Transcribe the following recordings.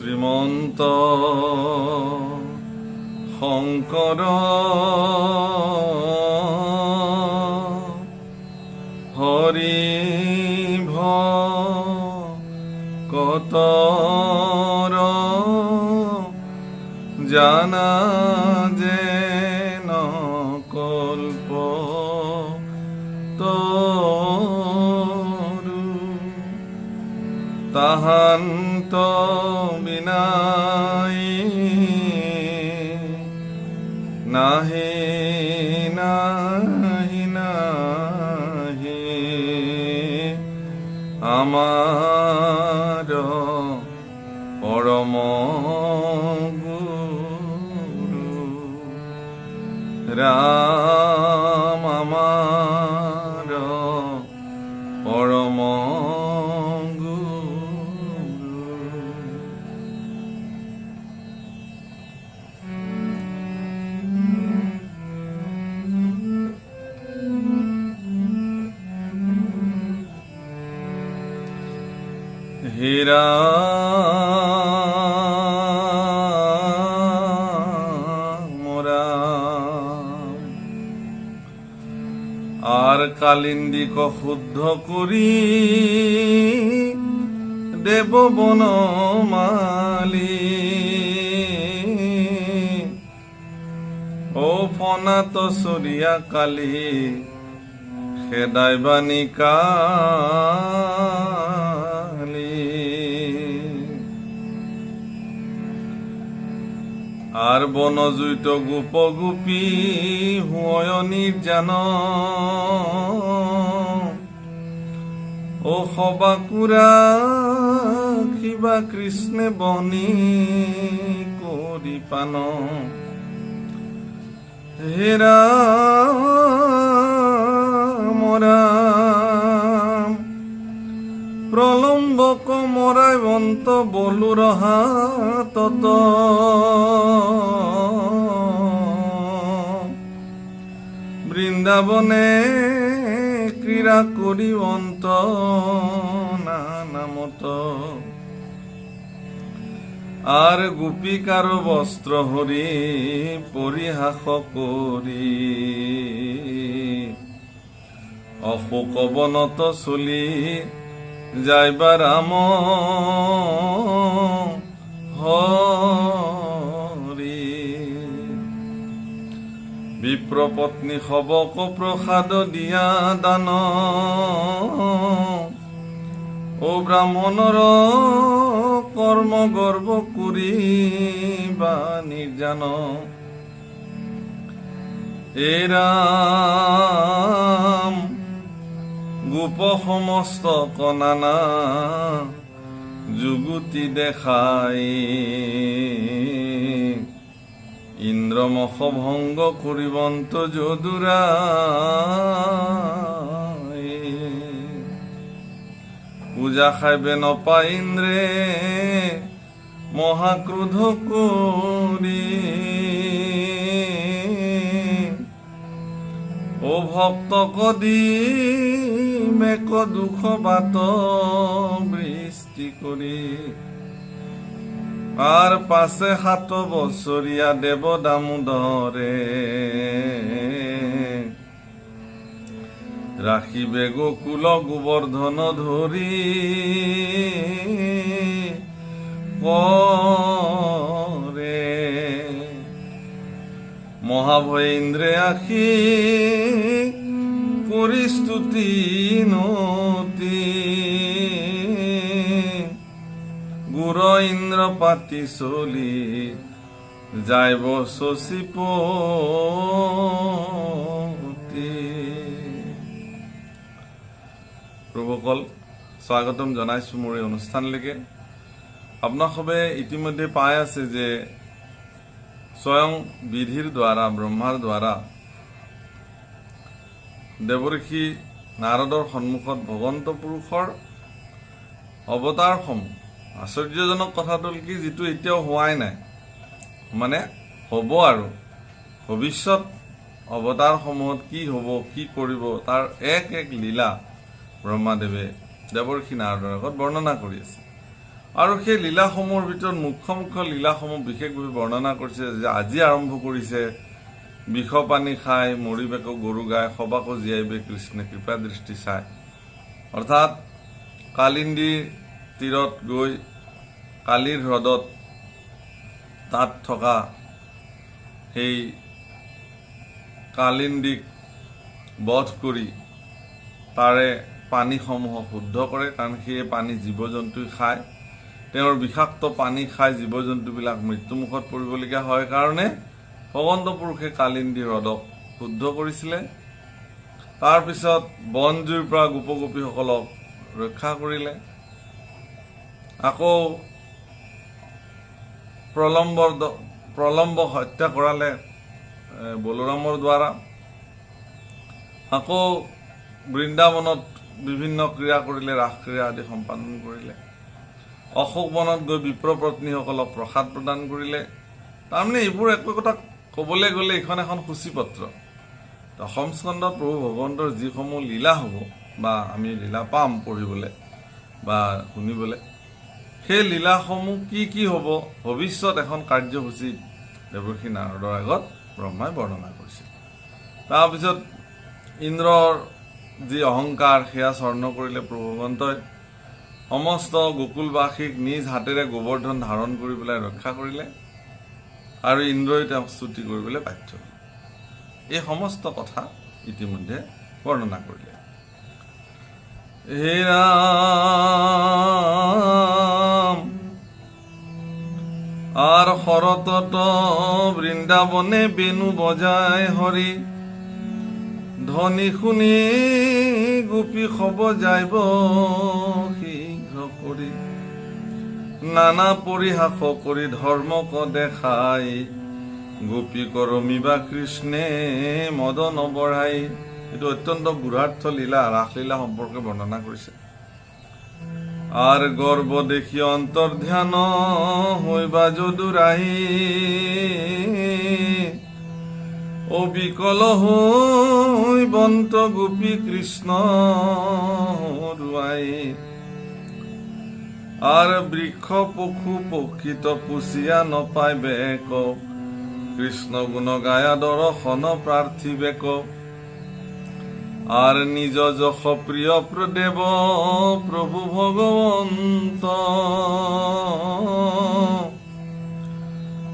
শ্ৰীমন্ত শঙ্কৰ হৰি ভকতৰ জানা যেন কল্প তৰু তাহান্ত বিনাই নাহি নাহি নাহি আমার পরম গুরু রাম আমার পরম হীরা মোরা আর কালিন্দিক শুদ্ধ করি দেব বনমালী ও ফনাত সরিয়া কালী খেদাইবানিকা আর বনজুইত গোপ গোপী হুঁয় নির্জান ও সবাকুৰা কিবা কৃষ্ণে বনি কৰি পান হেৰা মৰা প্রলম্বক মরাই বন্ত বলু রহা তত বৃন্দাবনে ক্রীড়া করিবন্ত নানামত আর গোপিকার বস্ত্র হরি পরিহাস করি অশোক বনত চলি যাইবা রাম হৰি বিপ্ৰপত্নী সবক প্ৰসাদ দিয়া দান ও ব্ৰাহ্মণৰ কৰ্ম গৰ্ব কৰি বা নিৰ্জান এই ৰাম গোপ সমস্ত কনানা যুগুতি দেখাই ইন্দ্ৰমখ ভংগ কৰিবন্ত যদুৰা পূজা খাইবে নপা ইন্দ্ৰে মহাক্ৰোধ কৰি ও ভক্ত কদি মেক দুখ বাত বৃষ্টি কৰি আৰ পাছে 7 বছৰীয়া দেৱ দামোদৰে ৰাখিবে গোকুল গোবৰ্ধন ধৰি পৰে মহাভয় ইন্দ্ৰে আখি পৰিস্তুতি নতি গুৰ ইন্দ্ৰ পাতি চলি যাইব শশীপতি প্ৰভুসকল স্বাগতম জনাইছো মোৰ এই অনুষ্ঠানলৈকে আপোনাক সবে ইতিমধ্যে পাই আছে যে স্বয়ং বিধিৰ দ্বাৰা ব্ৰহ্মাৰ দ্বাৰা দেৱৰ্ষি নাৰদৰ সন্মুখত ভগৱন্ত পুৰুষৰ অৱতাৰসমূহ আশ্চৰ্যজনক কথাটো কি যিটো এতিয়াও হোৱাই নাই মানে হ'ব আৰু ভৱিষ্যত অৱতাৰসমূহত কি হ'ব কি কৰিব তাৰ এক এক লীলা ব্ৰহ্মাদেৱে দেৱৰ্ষি নাৰদৰ আগত বৰ্ণনা কৰি আছে আৰু সেই লীলাসমূহৰ ভিতৰত মুখ্য মুখ্য লীলাসমূহ বিশেষভাৱে বৰ্ণনা কৰিছে যে আজি আৰম্ভ কৰিছে বিষ পানী খাই মৰিবেকো গৰু গাই সবাকো জীয়াইবে কৃষ্ণে কৃপা দৃষ্টি চাই। অৰ্থাৎ কালিন্দী তীৰত গৈ কালিৰ হ্ৰদত তাত থকা সেই কালিন্দীক বধ কৰি তাৰে পানীসমূহক শুদ্ধ কৰে, কাৰণ সেই পানী জীৱ জন্তুই খায়। তেওঁৰ বিষাক্ত পানী খাই জীৱ জন্তুবিলাক মৃত্যুমুখত পৰিবলগীয়া হয় কাৰণে ভগৱন্ত পুৰুষে কালিন্দী হ্ৰদক শুদ্ধ কৰিছিলে। তাৰপিছত বনজুইৰ পৰা গোপ গোপীসকলক ৰক্ষা কৰিলে। আকৌ প্ৰলম্বক হত্যা কৰালে বলোৰামৰ দ্বাৰা। আকৌ বৃন্দাবনত বিভিন্ন ক্ৰিয়া কৰিলে, ৰাস ক্ৰিয়া আদি সম্পাদন কৰিলে। অশোক বনত গৈ বিপ্ৰ পত্নীসকলক প্ৰসাদ প্ৰদান কৰিলে। তাৰমানে এইবোৰ একো কথা ক'বলৈ গ'লে এইখন এখন সূচীপত্ৰ। দশম স্কন্ধত প্ৰভু ভগৱন্তৰ যিসমূহ লীলা হ'ব বা আমি লীলা পাম পঢ়িবলৈ বা শুনিবলৈ, সেই লীলাসমূহ কি কি হ'ব ভৱিষ্যত এখন কাৰ্যসূচীত দেৱৰ্ষি নাৰদৰ আগত ব্ৰহ্মাই বৰ্ণনা কৰিছে। তাৰপিছত ইন্দ্ৰৰ যি অহংকাৰ সেয়া স্বৰ্ণ কৰিলে প্ৰভু ভগৱন্তই। সমস্ত গোকুলবাসীক নিজ হাতেৰে গোবৰ্ধন ধাৰণ কৰি পেলাই ৰক্ষা কৰিলে আৰু ইন্দ্ৰই তেওঁক স্তুতি কৰিবলৈ বাধ্য হ'ল। এই সমস্ত কথা ইতিমধ্যে বৰ্ণনা কৰিলে। হে ৰাম আৰ শৰতত বৃন্দাবনে বেণু বজায় হৰি, ধ্বনি শুনি গোপী খব যাইব শীঘ্ৰ কৰি, নানা পৰিহাস কৰি ধৰ্মক দেখাই, গোপী কৰমিবা কৃষ্ণে মদন বঢ়াই। এইটো অত্যন্ত গুঢ়াৰ্থ লীলা, ৰাসলীলা সম্পৰ্কে বৰ্ণনা কৰিছে। আর গর্ব দেখি অন্তর্ধ্যান হইবা যদুরাই, ও বিকল হইবন্ত গোপী কৃষ্ণ রুয়াই। আর বৃক্ষ পশু পক্ষিত পুষিয়া নপাইবে ক, কৃষ্ণ গুণ গায়া দর্শন প্রার্থিবে ক। আর নিজ যশ প্রিয় প্রদেব প্রভু ভগবন্ত,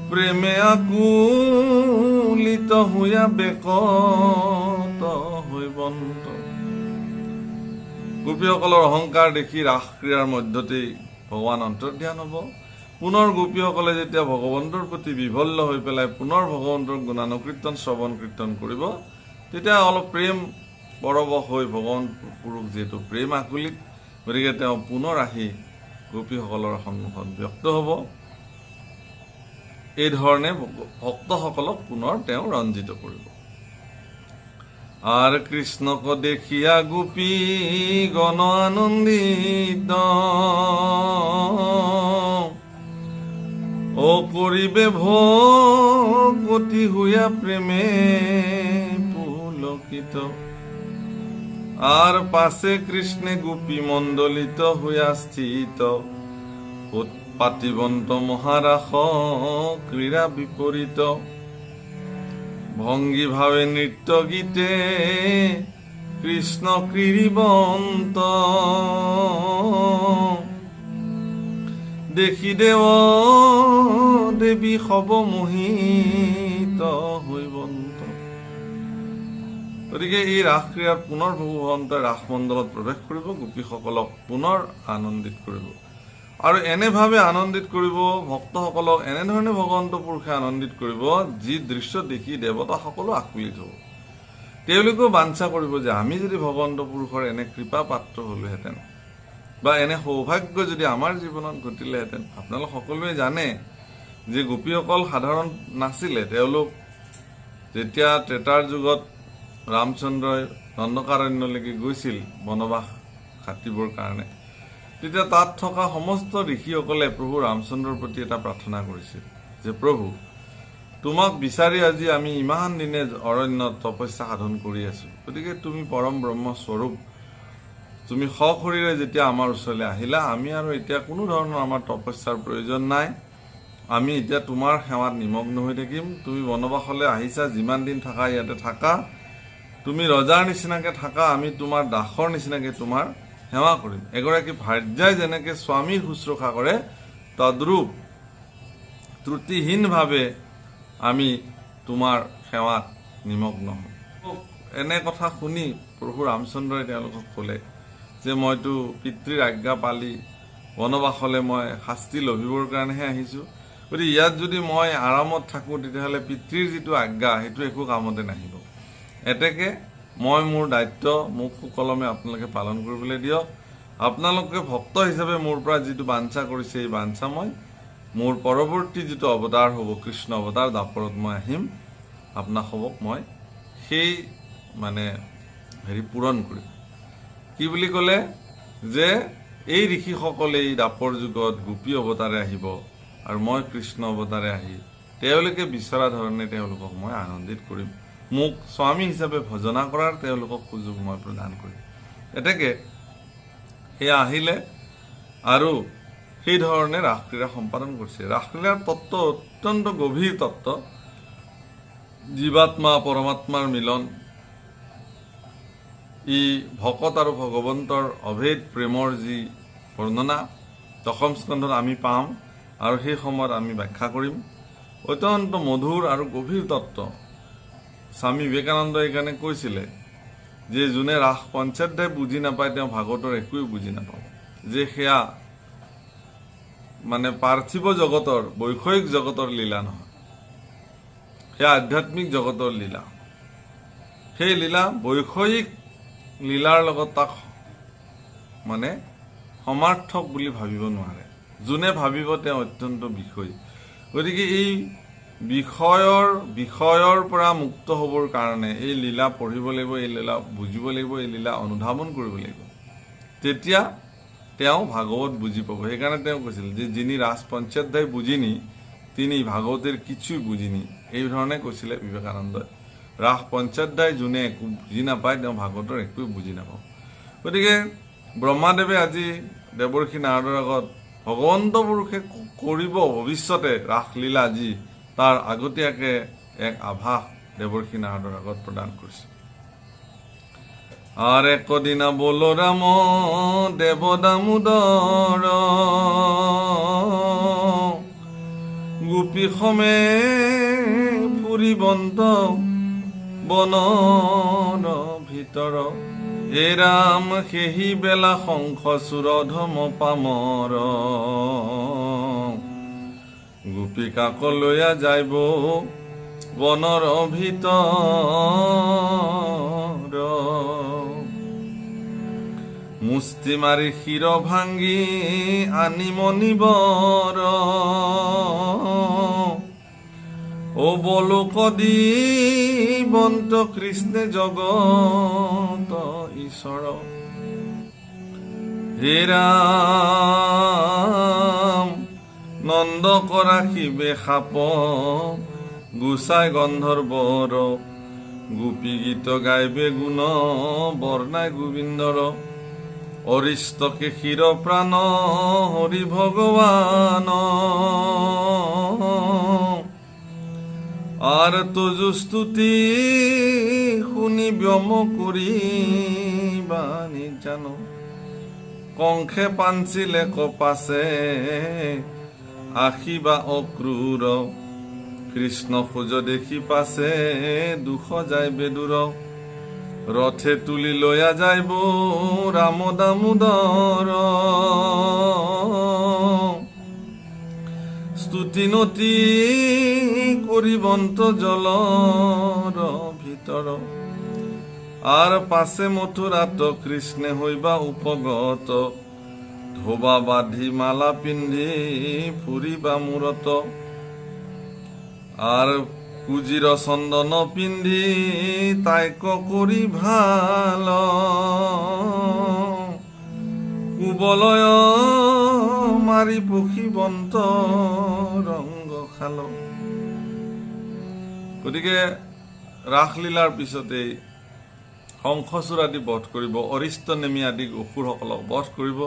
প্রেমে আকুলিত হইয়া বেকত হইবন্ত। গোপীসকলৰ অহংকাৰ দেখি ৰাস ক্ৰিয়াৰ মধ্যতেই ভগৱান অন্তৰ্ধান হ'ব। পুনৰ গোপীসকলে যেতিয়া ভগৱন্তৰ প্ৰতি বিভল্ল হৈ পেলাই পুনৰ ভগৱন্তৰ গুণানুকীৰ্তন শ্ৰৱণ কীৰ্তন কৰিব, তেতিয়া অলপ প্ৰেম পৰৱশ হৈ ভগৱান পুৰুষ যিহেতু প্ৰেম আকুলিত, গতিকে তেওঁ পুনৰ আহি গোপীসকলৰ সন্মুখত ব্যক্ত হ'ব। এই ধৰণে ভক্তসকলক পুনৰ তেওঁ ৰঞ্জিত কৰিব। আর কৃষ্ণক দেখিয়া গোপী গণ আনন্দিত, ও করিবে ভগতি হইয়া প্রেমে পুলকিত। আর পাশে কৃষ্ণে গোপী মণ্ডলিত হইয়া স্থিত, পাতিবন্ত মহারাস ক্রীড়া বিপরীত। ভঙ্গি ভাবে নৃত্য গীতে কৃষ্ণ ক্রীড়িবন্ত, দেখি দেৱ দেৱী সব মোহিত হৈবন্ত। গতিকে এই ৰাস ক্ৰিয়াত পুনৰ ভগৱন্তই ৰাসমণ্ডলত প্ৰৱেশ কৰিব, গোপীসকলক পুনৰ আনন্দিত কৰিব। আৰু এনেভাৱে আনন্দিত কৰিব ভক্তসকলক, এনেধৰণে ভগৱন্ত পুৰুষে আনন্দিত কৰিব যি দৃশ্য দেখি দেৱতা সকলো আকুলিত হ'ব। তেওঁলোকেও বাঞ্ছা কৰিব যে আমি যদি ভগৱন্ত পুৰুষৰ এনে কৃপা পাত্ৰ হলোহেঁতেন বা এনে সৌভাগ্য যদি আমাৰ জীৱনত ঘটিলেহেঁতেন। আপোনালোক সকলোৱে জানে যে গোপীসকল সাধাৰণ নাছিলে। তেওঁলোক যেতিয়া ত্ৰেতাৰ যুগত ৰামচন্দ্ৰই নন্দকাৰণ্যলৈকে গৈছিল বনবাস খাটিবৰ কাৰণে, তেতিয়া তাত থকা সমস্ত ঋষিসকলে প্ৰভু ৰামচন্দ্ৰৰ প্ৰতি এটা প্ৰাৰ্থনা কৰিছিল যে প্ৰভু, তোমাক বিচাৰি আজি আমি ইমান দিনে অৰণ্যত তপস্যা সাধন কৰি আছো, গতিকে তুমি পৰম ব্ৰহ্মস্বৰূপ, তুমি সশৰীৰে যেতিয়া আমাৰ ওচৰলৈ আহিলা, আমি আৰু এতিয়া কোনো ধৰণৰ আমাৰ তপস্যাৰ প্ৰয়োজন নাই। আমি এতিয়া তোমাৰ সেৱাত নিমগ্ন হৈ থাকিম। তুমি বনবাসলৈ আহিছা, যিমান দিন থাকা ইয়াতে থাকা, তুমি ৰজাৰ নিচিনাকে থাকা, আমি তোমাৰ দাসৰ নিচিনাকে তোমাৰ সেৱা কৰিম। এগৰাকী ভাৰ্যাই যেনেকে স্বামীৰ শুশ্ৰূষা কৰে, তদ্ৰূপ ত্ৰুটিহীনভাৱে আমি তোমাৰ সেৱাত নিমগ্ন হ'ম। এনে কথা শুনি প্ৰভু ৰামচন্দ্ৰই তেওঁলোকক ক'লে যে মইতো পিতৃৰ আজ্ঞা পালি বনবাসলৈ মই শাস্তি লভিবৰ কাৰণেহে আহিছোঁ। গতিকে ইয়াত যদি মই আৰামত থাকোঁ, তেতিয়াহ'লে পিতৃৰ যিটো আজ্ঞা সেইটো একো কামতে নাহিব। এতেকে মই মোৰ দায়িত্ব মোক সুকলমে আপোনালোকে পালন কৰিবলৈ দিয়ক। আপোনালোকে ভক্ত হিচাপে মোৰ পৰা যিটো বাঞ্ছা কৰিছে, এই বাঞ্ছা মই মোৰ পৰৱৰ্তী যিটো অৱতাৰ হ'ব, কৃষ্ণ অৱতাৰ দাপৰত মই আহিম, আপোনাসৱক মই সেই পূৰণ কৰিম। কি বুলি ক'লে যে এই ঋষিসকলে এই দাপৰ যুগত গোপী অৱতাৰে আহিব আৰু মই কৃষ্ণ অৱতাৰে আহি তেওঁলোকে বিচৰা ধৰণে তেওঁলোকক মই আনন্দিত কৰিম। মোক স্বামী হিচাপে ভজনা কৰাৰ তেওঁলোকক সুযোগ মই প্ৰদান কৰিম। এতেকে সেয়া আহিলে আৰু সেই ধৰণে ৰাসক্ৰীড়া সম্পাদন কৰিছে। ৰাসক্ৰীড়াৰ তত্ত্ব অত্যন্ত গভীৰ তত্ত্ব। জীৱাত্মা পৰমাত্মাৰ মিলন, ই ভকত আৰু ভগৱন্তৰ অভেদ প্ৰেমৰ যি বৰ্ণনা দশম স্কন্ধত আমি পাম আৰু সেই সময়ত আমি ব্যাখ্যা কৰিম। অত্যন্ত মধুৰ আৰু গভীৰ তত্ত্ব। স্বামী বিবেকানন্দই এইকাৰণে কৈছিলে যে যোনে ৰাস পঞ্চাধ্যায় বুজি নাপায় তেওঁ ভাগৱতৰ একোৱেই বুজি নাপাব। যে সেয়া পাৰ্থিৱ জগতৰ বৈষয়িক জগতৰ লীলা নহয়, সেয়া আধ্যাত্মিক জগতৰ লীলা। সেই লীলা বৈষয়িক লীলাৰ লগত তাক সমাৰ্থক বুলি ভাবিব নোৱাৰে। যোনে ভাবিব তেওঁ অত্যন্ত বিষয়ী। গতিকে এই বিষয়ৰ পৰা মুক্ত হ'বৰ কাৰণে এই লীলা পঢ়িব লাগিব, এই লীলা বুজিব লাগিব, এই লীলা অনুধাৱন কৰিব লাগিব। তেতিয়া তেওঁ ভাগৱত বুজি পাব। সেইকাৰণে তেওঁ কৈছিল যে যিনি ৰাস পঞ্চাধ্যায় বুজিনি তিনি ভাগৱতেৰ কিছুই বুজিনি। এই ধৰণে কৈছিলে বিবেকানন্দই। ৰাস পঞ্চাধ্যায় যোনে একো বুজি নাপায় তেওঁ ভাগৱতৰ একোৱে বুজি নাপাব। গতিকে ব্ৰহ্মাদেৱে আজি দেৱৰ্ষি নাৰদৰ আগত ভগৱন্ত পুৰুষে কৰিব ভৱিষ্যতে ৰাসলীলা যি তাৰ আগতীয়াকে এক আভাস দেৱৰ্ষি নাৰদৰ আগত প্ৰদান কৰিছে। আর একদিনা বলরাম দেব দামোদর গোপী সমে ফুরিবন্ত বনর ভিতর এ রাম সেহি বেলা শংখ সুরধম পামর গোপীকাক লয়া যাইব বনর ভিতর মুষ্টি মারি শির ভাঙ্গি আনি মনিবৰ ও বলোক দিবন্ত কৃষ্ণে জগত ঈশ্বৰ হে ৰাম নন্দ কৰা শিবে খাপ গুচাই গন্ধৰ্বৰ গোপী গীত গাইবে গুণ বৰ্ণাই গোবিন্দৰ অৰিষ্টকে ক্ষীৰ প্ৰাণ হৰি ভগৱান আর তোজো স্তুতি শুনি ব্যম করিবানি জানো কংখে পাঞ্চিলে কপাছে আশিবা অক্রূর কৃষ্ণ খোজ দেখি পাছে দুখ যায় বেদুর রথে তুলি লয়া যাইব রাম দামোদর স্তুতি নতি করিবন্ত জলর ভিতর আর পাশে মথুরাত কৃষ্ণে হইবা উপগত ধোবা বাঁধি মালা পিন্ধি ফুরিবা মূরত আর কুজির চন্দন পিন্ধি তাইক করি ভাল কুবলয় মারি পক্ষীবন্ত ৰংগ খাল। গতিকে ৰাসলীলাৰ পিছতেই শংখচূড় আদি বধ কৰিব, অৰিষ্ট নেমি আদি অসুৰসকলক বধ কৰিব।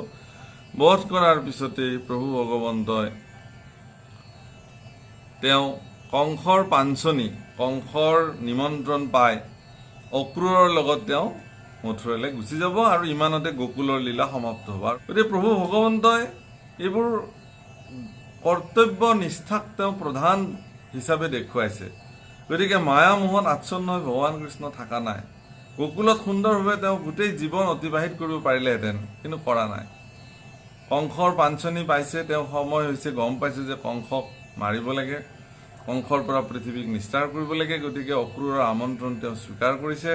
বধ কৰাৰ পিছতেই প্ৰভু ভগৱন্তই তেওঁ কংসৰ পাঞ্চনী, কংসৰ নিমন্ত্ৰণ পাই অক্ৰূৰৰ লগত তেওঁ মথুৰালৈ গুচি যাব আৰু ইমানতে গোকুলৰ লীলা সমাপ্ত হ'ব। গতিকে প্ৰভু ভগৱন্তই এইবোৰ কৰ্তব্য নিষ্ঠাক তেওঁ প্ৰধান হিচাপে দেখুৱাইছে। গতিকে মায়া মোহত আচ্ছন্ন হৈ ভগৱান কৃষ্ণ থকা নাই। গোকুলত সুন্দৰভাৱে তেওঁ গোটেই জীৱন অতিবাহিত কৰিব পাৰিলেহেঁতেন, কিন্তু কৰা নাই। কংসৰ পাঞ্চনী পাইছে, তেওঁ সময় হৈছে, গম পাইছে যে কংসক মাৰিব লাগে, কংসৰ পৰা পৃথিৱীক নিস্তাৰ কৰিব লাগে। গতিকে অক্ৰূৰৰ আমন্ত্ৰণ তেওঁ স্বীকাৰ কৰিছে।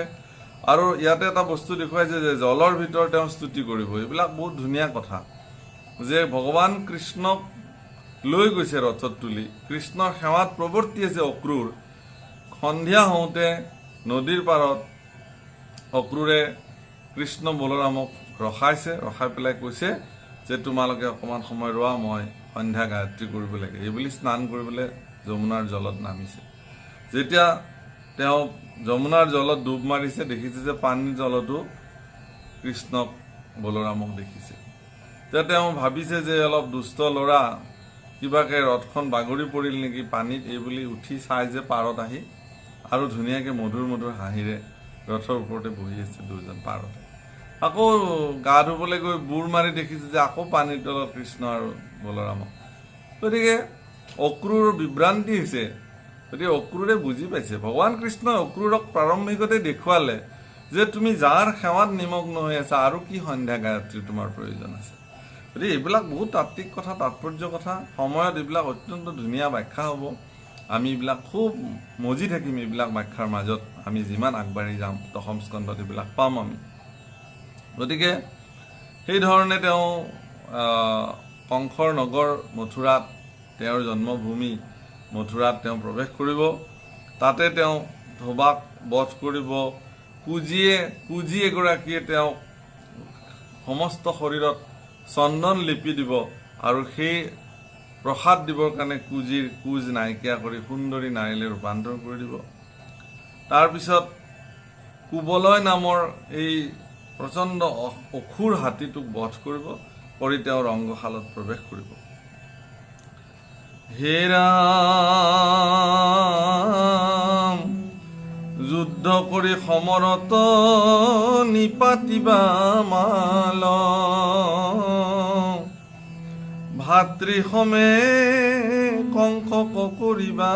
আৰু ইয়াতে এটা বস্তু দেখুৱাইছে যে জলৰ ভিতৰত তেওঁ স্তুতি কৰিব। এইবিলাক বহুত ধুনীয়া কথা যে ভগৱান কৃষ্ণক লৈ গৈছে ৰথত তুলি, কৃষ্ণৰ সেৱাত প্ৰৱৰ্তি আছে অক্ৰূৰ। সন্ধিয়া হওঁতে নদীৰ পাৰত অক্ৰূৰে কৃষ্ণ বলৰামক ৰখাইছে, ৰখাই পেলাই কৈছে যে তোমালোকে অকণমান সময় ৰোৱা, মই সন্ধ্যা গায়ত্ৰী কৰিব লাগে। এইবুলি স্নান কৰিবলৈ যমুনাৰ জলত নামিছে। যেতিয়া তেওঁ যমুনাৰ জলত ডুব মাৰিছে, দেখিছে যে পানীৰ জলতো কৃষ্ণক বলৰামক দেখিছে। তেতিয়া তেওঁ ভাবিছে যে অলপ দুষ্ট ল'ৰা, কিবাকে ৰথখন বাগৰি পৰিল নেকি পানীত, এইবুলি উঠি চাই যে পাৰত আহি আৰু ধুনীয়াকৈ মধুৰ মধুৰ হাঁহিৰে ৰথৰ ওপৰতে বহি আছে দুজন পাৰতে। আকৌ গা ধুবলৈ গৈ বুৰ মাৰি দেখিছে যে আকৌ পানীৰ তলত কৃষ্ণ আৰু বলৰামক। গতিকে অক্ৰূৰ বিভ্ৰান্তি হৈছে। গতিকে অক্ৰূৰে বুজি পাইছে, ভগৱান কৃষ্ণই অক্ৰূৰক প্ৰাৰম্ভিকতে দেখুৱালে যে তুমি যাৰ সেৱাত নিমগ্ন হৈ আছা, আৰু কি সন্ধ্যা গায়ত্ৰী তোমাৰ প্ৰয়োজন আছে। গতিকে এইবিলাক বহুত তাত্ত্বিক কথা, তাৎপৰ্য কথা। সময়ত এইবিলাক অত্যন্ত ধুনীয়া ব্যাখ্যা হ'ব। আমি এইবিলাক খুব মজি থাকিম এইবিলাক ব্যাখ্যাৰ মাজত। আমি যিমান আগবাঢ়ি যাম দশম স্কন্ধত এইবিলাক পাম আমি। গতিকে সেইধৰণে তেওঁ কংসৰ নগৰ মথুৰাত, তেওঁৰ জন্মভূমি মথুৰাত তেওঁ প্ৰৱেশ কৰিব। তাতে তেওঁ ধোবাক বধ কৰিব। কুজি এগৰাকীয়ে তেওঁক সমস্ত শৰীৰত চন্দন লিপি দিব আৰু সেই প্ৰসাদ দিবৰ কাৰণে কুজিৰ কুজ নাইকিয়া কৰি সুন্দৰী নাৰীলৈ ৰূপান্তৰ কৰি দিব। তাৰপিছত কুবলয় নামৰ এই প্ৰচণ্ড অসুৰ হাতীটোক বধ কৰিব, কৰি তেওঁ ৰংগশালত প্ৰৱেশ কৰিব। হে ৰাম, যুদ্ধ কৰি সমৰত নিপাতিবা মাল, ভাতৃ সমে কংসক কৰিবা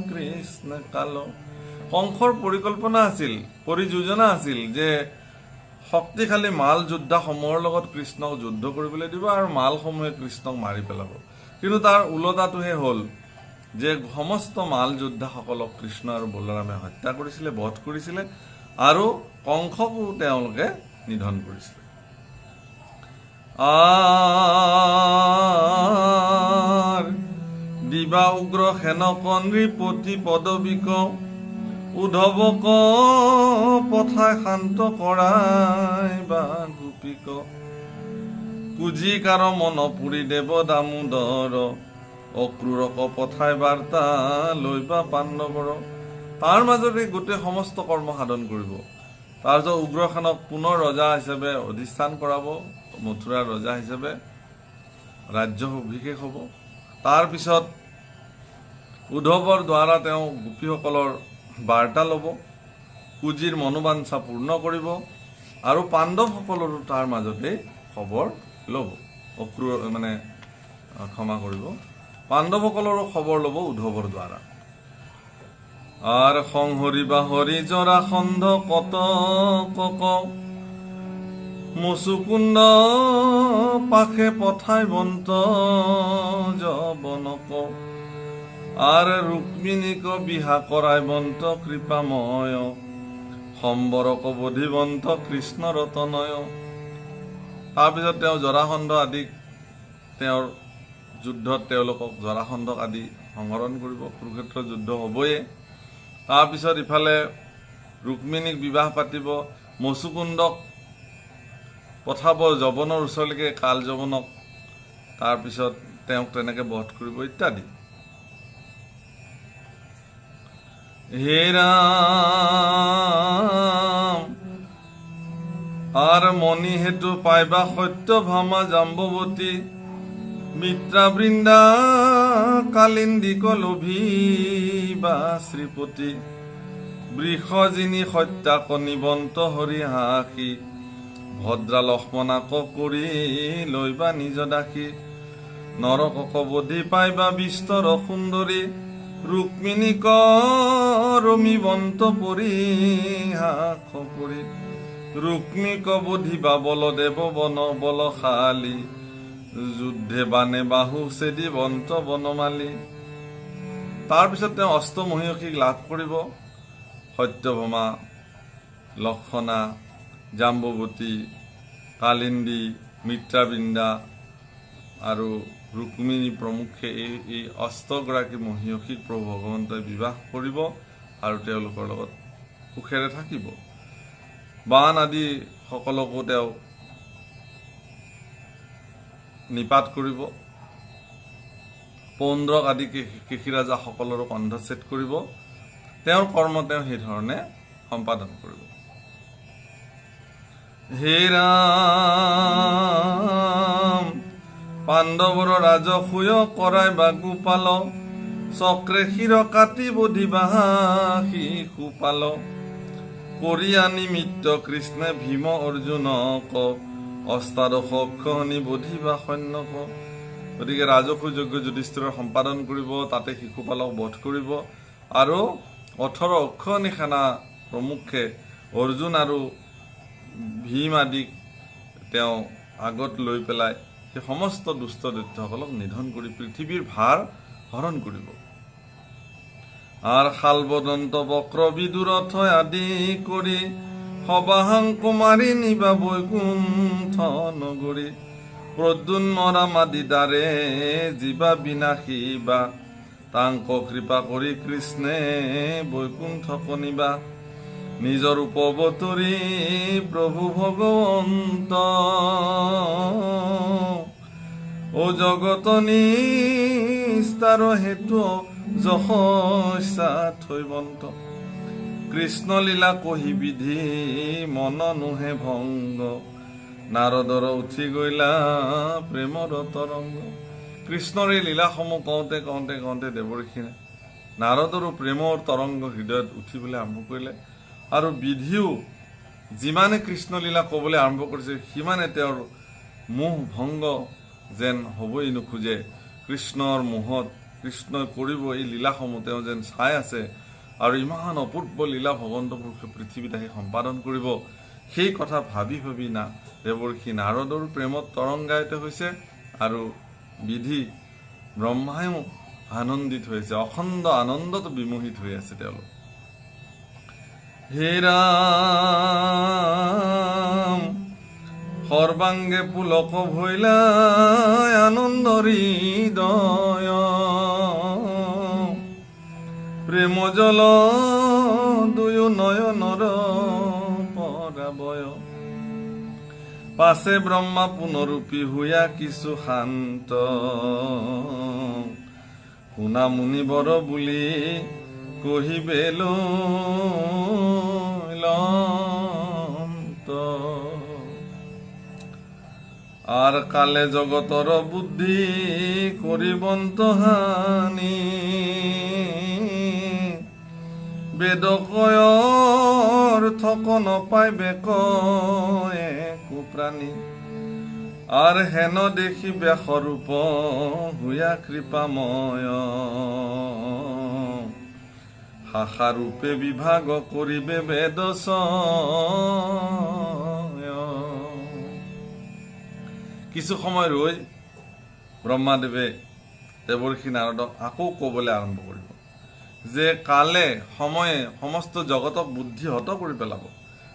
কৃষ্ণ কাল। কংসৰ পৰিকল্পনা আছিল, পৰিযোজনা আছিল যে শক্তিশালী মাল যোদ্ধাসমূহৰ লগত কৃষ্ণক যুদ্ধ কৰিবলৈ দিব আৰু মালসমূহে কৃষ্ণক মাৰি পেলাব। কিন্তু তাৰ ওলোটাটোহে হ'ল যে সমস্ত মাল যোদ্ধাসকলক কৃষ্ণ আৰু বলৰামে হত্যা কৰিছিলে, বধ কৰিছিলে আৰু কংসকো তেওঁলোকে নিধন কৰিছিলে। দিবা উগ্ৰ সেনক নৃপতি পদবিক, উদ্ধৱক পথাই শান্ত কৰাই বা গোপীক, কুজিকাৰ মন পুৰি দেৱ দামোদৰ, অক্ৰূৰক পথাই বাৰ্তা লৈবা পাণ্ডৱৰ। তাৰ মাজতে গোটেই সমস্ত কৰ্ম সাধন কৰিব। তাৰপিছত উগ্ৰসেনক পুনৰ ৰজা হিচাপে অধিষ্ঠান কৰাব, মথুৰাৰ ৰজা হিচাপে ৰাজ্য অভিষেক হ'ব। তাৰপিছত উদ্ধৱৰ দ্বাৰা তেওঁ গোপীসকলৰ বাৰ্তা ল'ব, কুজিৰ মনোবাঞ্ছা পূৰ্ণ কৰিব আৰু পাণ্ডৱসকলৰো তাৰ মাজতে খবৰ ল'ব। অক্ৰূৰ ক্ষমা কৰিব, পাণ্ডৱসকলৰো খবৰ ল'ব উদ্ধৱৰ দ্বাৰা। আৰু সংহৰিবা হৰি জৰাসন্ধ কতকক, মুচুকুণ্ড পাশে পঠাই বন্ত যবনক, আৰু ৰুক্মিণীক বিহা কৰাই বন্ত কৃপাময়, সম্বৰক বধিবন্ত কৃষ্ণ ৰতনয়। তাৰপিছত তেওঁ জৰাসন্ধ আদিক, তেওঁৰ যুদ্ধত তেওঁলোকক জৰাসন্ধক আদি সংহৰণ কৰিব। কুৰুক্ষেত্ৰৰ যুদ্ধ হ'বয়ে। তাৰপিছত ইফালে ৰুক্মিণীক বিবাহ পাতিব, মুচুকুণ্ডক পঠাব যৱনৰ ওচৰলৈকে, কাল যৱনক। তাৰপিছত তেওঁক তেনেকৈ বধ কৰিব ইত্যাদি। হে ৰাম, আৰ মণি হেতু পাইবা সত্য ভামা জাম্বৱতী মিত্ৰা বৃন্দা কালিন্দী কলভিবা শ্ৰীপতি বৃষ যিনি সত্যাক নিবন্ত হৰি হাসি ভদ্ৰা লক্ষ্মণাক কৰি লৈবা নিজ দাসী নৰকক বধি পাইবা বিস্তৰ সুন্দৰী ৰুক্মিণীক ৰমিবন্ত পৰি হাস কৰি ৰুক্মিক বধিবা বলদেৱ বন বলশালী যুদ্ধে বানে বাহু চেদি বন্ত বনমালী। তাৰপিছত তেওঁ অষ্টমহিষীক লাভ কৰিব। সত্যভামা, লক্ষণা, জাম্বৱতী, কালিন্দী, মিত্ৰাবৃন্দা আৰু ৰুক্মিণী প্ৰমুখ্যে এই অষ্টগৰাকী মহিষীক প্ৰভু ভগৱন্তই বিবাহ কৰিব আৰু তেওঁলোকৰ লগত সুখেৰে থাকিব। বান আদি সকলকো তেওঁ নিপাত কৰিব। পৌণ্ড্ৰক আদি কেশীৰাজা সকলৰো কণ্ঠচ্ছেদ কৰিব। তেওঁৰ কৰ্ম তেওঁ সেইধৰণে সম্পাদন কৰিব। হে ৰাম পাণ্ডৱৰ ৰাজসূয় কৰাই বা গোপাল চক্ৰে শিৰ কাটি বধিবা শিশুপাল কৰি আনি মিত্ৰ কৃষ্ণে ভীম অৰ্জুনক অষ্টাদশ অক্ষনি বধিবা সৈন্যক। গতিকে ৰাজসূয় যজ্ঞ যুধিষ্ঠিৰৰ সম্পাদন কৰিব, তাতে শিশুপালক বধ কৰিব আৰু 18 অক্ষনি সেনা প্ৰমুখ্যে অৰ্জুন আৰু ভীম আদিক তেওঁ আগত লৈ পেলাই সেই সমস্ত দুষ্ট দৈত্যসকলক নিধন কৰি পৃথিৱীৰ ভাৰ হৰণ কৰিব। আৰু শালবদন্ত বক্ৰ বিদুৰথ আদি কৰি সবাহাং কুমাৰী নিবা বৈকুণ্ঠ নগৰী প্ৰদ্যুন্মৰা মাদি দ্বাৰে জীৱা বিনাশী বা তাংক কৃপা কৰি কৃষ্ণে বৈকুণ্ঠ কনিবা নিজৰ উপবতৰী প্ৰভু ভগৱন্ত ও জগত নিস্তাৰ হেতু যশস্যা থৈবন্ত কৃষ্ণ লীলা কহি বিধি মন নোহে ভংগ নাৰদৰ উঠি গৈলা প্ৰেমৰ তৰংগ। কৃষ্ণৰ এই লীলাসমূহ কওঁতে কওঁতে কওঁতে দেৱৰ্ষীয়ে নাৰদৰো প্ৰেমৰ তৰংগ হৃদয়ত উঠিবলৈ আৰম্ভ কৰিলে আৰু বিধিও যিমানে কৃষ্ণলীলা ক'বলৈ আৰম্ভ কৰিছে সিমানে তেওঁৰ মোহ ভংগ যেন হ'বই নোখোজে। কৃষ্ণৰ মোহত কৃষ্ণই কৰিব এই লীলাসমূহ তেওঁ যেন চাই আছে আৰু ইমান অপূৰ্ব লীলা ভগৱন্ত পুৰুষে পৃথিৱীত আহি সম্পাদন কৰিব, সেই কথা ভাবি ভাবি দেৱৰ্ষী নাৰদৰো প্ৰেমত তৰংগায়িত হৈছে আৰু বিধি ব্ৰহ্মায়ো আনন্দিত হৈছে, অখণ্ড আনন্দত বিমোহিত হৈ আছে তেওঁলোক। হে ৰাম সৰ্বাংগে পুলক ভৈলা আনন্দ হৃদয় প্ৰেম জল দুয়ো নয়নৰ পৰাবয় পাছে ব্ৰহ্মা পুনৰূপী হুয়া কিছু শান্ত শুনা মুনিবৰ বুলি কহিবে লন্ত আৰ কালে জগতৰ বুদ্ধি কৰিবন্ত হানি বেদ কয়ৰ থক নপাইবে কয়ে কুপ্ৰাণী আৰ হেন দেখি বেশৰূপ হুয়া কৃপাময় শাখাৰূপে বিভাগ কৰিবে বেদ কিছু সময় ৰৈ ব্ৰহ্মাদেৱে দেৱৰ্ষী নাৰদক আকৌ ক'বলৈ আৰম্ভ কৰিব যে কালে সময়ে সমস্ত জগতক বুদ্ধিহত কৰি পেলাব,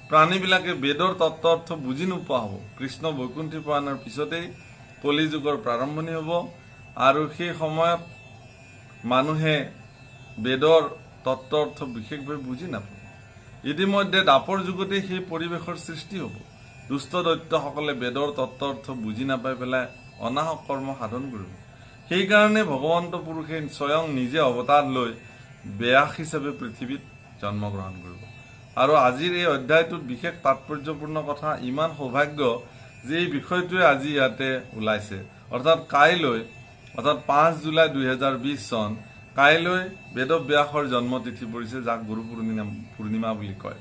প্ৰাণীবিলাকে বেদৰ তত্ত্ব অৰ্থ বুজি নোপোৱা হ'ব। কৃষ্ণ বৈকুণ্ঠী পুৰাণৰ পিছতেই কলি যুগৰ প্ৰাৰম্ভণি হ'ব আৰু সেই সময়ত মানুহে বেদৰ তত্ত্ব অৰ্থ বিশেষভাৱে বুজি নাপাব। ইতিমধ্যে দাপৰ যুগতেই সেই পৰিৱেশৰ সৃষ্টি হ'ব। দুষ্ট দৈত্যসকলে বেদৰ তত্ত্ব অৰ্থ বুজি নাপাই পেলাই অনাহক কৰ্ম সাধন কৰিব। সেইকাৰণে ভগৱন্ত পুৰুষে স্বয়ং নিজে অৱতাৰ লৈ ব্যাস হিচাপে পৃথিৱীত জন্মগ্ৰহণ কৰিব আৰু আজিৰ এই অধ্যায়টোত বিশেষ তাৎপৰ্যপূৰ্ণ কথা, ইমান সৌভাগ্য যে এই বিষয়টোৱে আজি ইয়াতে ওলাইছে। অৰ্থাৎ কাইলৈ, অৰ্থাৎ 5 জুলাই 2020 চন, কাইলৈ বেদব্যাসৰ জন্মতিথি পৰিছে, যাক গুৰু পূৰ্ণিমা বুলি কয়।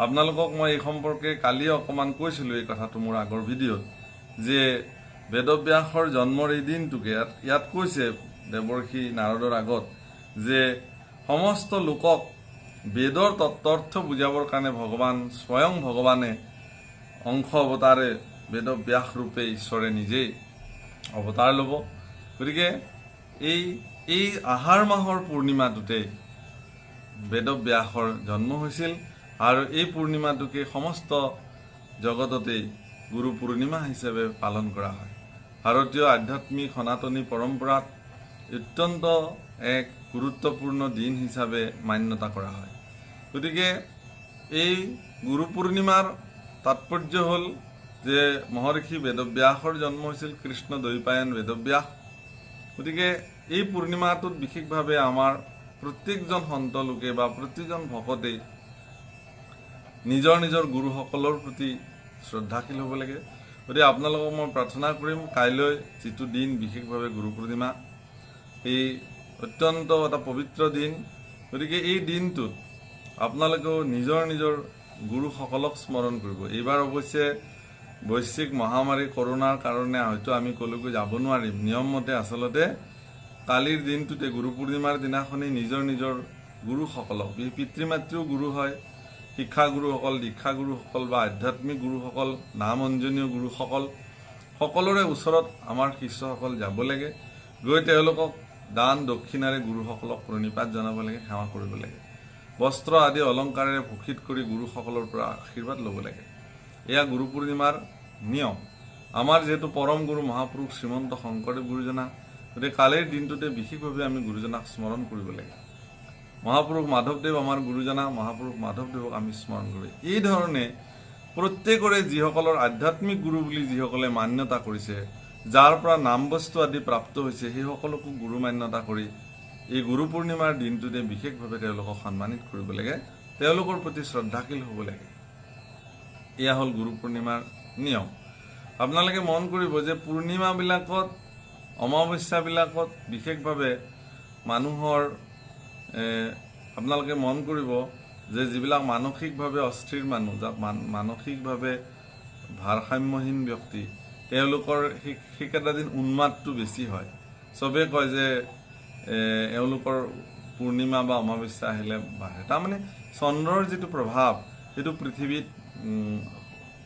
আপোনালোকক মই এই সম্পৰ্কে কালি অকণমান কৈছিলোঁ এই কথাটো মোৰ আগৰ ভিডিঅ'ত, যে বেদব্যাসৰ জন্মৰ এই দিনটোকে ইয়াত কৈছে দেৱৰ্ষি নাৰদৰ আগত যে সমস্ত লোকক বেদৰ তত্ত্বাৰ্থ বুজাবৰ কাৰণে স্বয়ং ভগৱানে অংশ অৱতাৰে বেদব্যাস ৰূপে ঈশ্বৰে নিজেই অৱতাৰ ল'ব। গতিকে এই আহাৰ মাহৰ পূৰ্ণিমাটোতে বেদব্যাসৰ জন্ম হৈছিল, আৰু এই পূৰ্ণিমাটোকে সমস্ত জগততেই গুৰু পূৰ্ণিমা হিচাপে পালন কৰা হয়। ভাৰতীয় আধ্যাত্মিক সনাতনী পৰম্পৰাত অত্যন্ত এক গুৰুত্বপূৰ্ণ দিন হিচাপে মান্যতা কৰা হয়। গতিকে এই গুৰু পূৰ্ণিমাৰ তাৎপৰ্য হ'ল যে মহৰ্ষি বেদব্যাসৰ জন্ম হৈছিল, কৃষ্ণ দ্বৈপায়ন বেদব্যাস। গতিকে এই পূৰ্ণিমাটোত বিশেষভাৱে আমাৰ প্ৰত্যেকজন সন্ত লোকে বা প্ৰত্যেকজন ভকতেই নিজৰ নিজৰ গুৰুসকলৰ প্ৰতি শ্ৰদ্ধাশীল হ'ব লাগে। গতিকে আপোনালোকক মই প্ৰাৰ্থনা কৰিম, কাইলৈ যিটো দিন বিশেষভাৱে গুৰু পূৰ্ণিমা, এই অত্যন্ত এটা পবিত্ৰ দিন। গতিকে এই দিনটোত আপোনালোকেও নিজৰ নিজৰ গুৰুসকলক স্মৰণ কৰিব। এইবাৰ অৱশ্যে বৈশ্বিক মহামাৰী কৰোণাৰ কাৰণে হয়তো আমি ক'লৈকো যাব নোৱাৰিম। নিয়মমতে আচলতে কালিৰ দিনটোতে গুৰু পূৰ্ণিমাৰ দিনাখনেই নিজৰ নিজৰ গুৰুসকলক, পিতৃ মাতৃও গুৰু হয়, শিক্ষাগুৰুসকল, দীক্ষাগুৰুসকল বা আধ্যাত্মিক গুৰুসকল, নাম অঞ্জনীয় গুৰুসকল, সকলোৰে ওচৰত আমাৰ শিষ্যসকল যাব লাগে। গৈ তেওঁলোকক দান দক্ষিণাৰে গুৰুসকলক প্ৰণিপাত জনাব লাগে, সেৱা কৰিব লাগে। বস্ত্ৰ আদি অলংকাৰেৰে ভূষিত কৰি গুৰুসকলৰ পৰা আশীৰ্বাদ ল'ব লাগে। এয়া গুৰু পূৰ্ণিমাৰ নিয়ম। আমাৰ যিহেতু পৰম গুৰু মহাপুৰুষ শ্ৰীমন্ত শংকৰদেৱ গুৰুজনা, গতিকে কালিৰ দিনটোতে বিশেষভাৱে আমি গুৰুজনাক স্মৰণ কৰিব লাগে। মহাপুৰুষ মাধৱদেৱ আমাৰ গুৰুজনা, মহাপুৰুষ মাধৱদেৱক আমি স্মৰণ কৰোঁ। এই ধৰণে প্ৰত্যেকৰে যিসকলৰ আধ্যাত্মিক গুৰু বুলি যিসকলে মান্যতা কৰিছে, যাৰ পৰা নাম বস্তু আদি প্ৰাপ্ত হৈছে, সেই সকলকো গুৰু মান্যতা কৰি এই গুৰু পূৰ্ণিমাৰ দিনটোতে বিশেষভাৱে তেওঁলোকক সন্মানিত কৰিব লাগে, তেওঁলোকৰ প্ৰতি শ্ৰদ্ধাশীল হ'ব লাগে। এয়া হ'ল গুৰু পূৰ্ণিমাৰ নিয়ম। আপোনালোকে মন কৰিব যে পূৰ্ণিমাবিলাকত, অমাৱস্যাবিলাকত বিশেষভাৱে মানুহৰ আপোনালোকে মন কৰিব যে যিবিলাক মানসিকভাৱে অস্থিৰ মানুহ, যাক মানসিকভাৱে ভাৰসাম্যহীন ব্যক্তি, তেওঁলোকৰ সেইকেইটা দিন উন্মাদটো বেছি হয়। চবে কয় যে এওঁলোকৰ পূৰ্ণিমা বা অমাৱস্যা আহিলে বাঢ়ে। তাৰমানে চন্দ্ৰৰ যিটো প্ৰভাৱ, সেইটো পৃথিৱীত